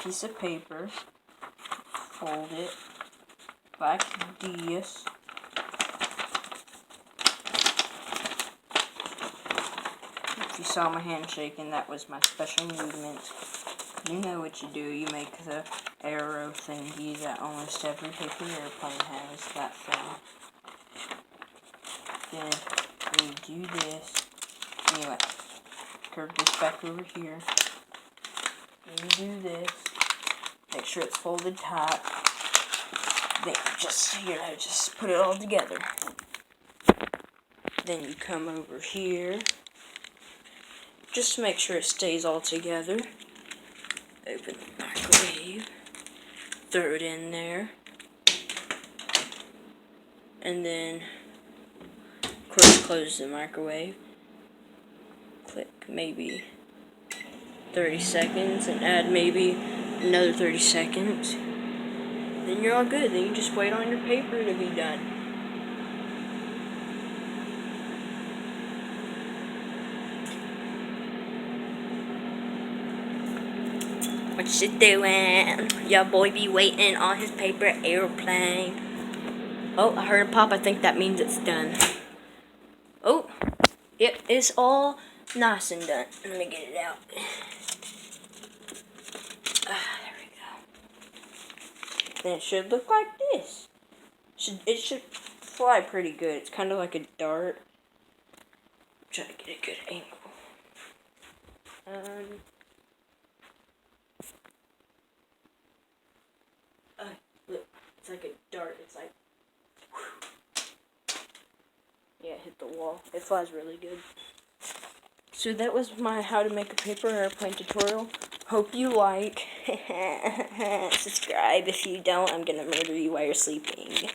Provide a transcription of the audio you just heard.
piece of paper, fold it like this. If you saw my hand shaking, that was my special movement. You know what you do. You make the arrow thingy that almost every paper airplane has, that thing. Then you do this. Anyway, curve this back over here. Then you do this. Make sure it's folded tight. Then just put it all together. Then you come over here. Just to make sure it stays all together. Open the microwave. Throw it in there. And then, of course, close the microwave. Click maybe 30 seconds and add maybe another 30 seconds. Then you're all good. Then you just wait on your paper to be done. What you doing? Your boy be waiting on his paper airplane. Oh, I heard a pop. I think that means it's done. Oh, it is all nice and done. Let me get it out. There we go. Then it should look like this. It should fly pretty good. It's kind of like a dart. Try to get a good angle. Look, it's like a dart. It's like, whew. Yeah, it hit the wall. It flies really good. So that was my how to make a paper airplane tutorial. Hope you like. Subscribe. If you don't, I'm gonna murder you while you're sleeping.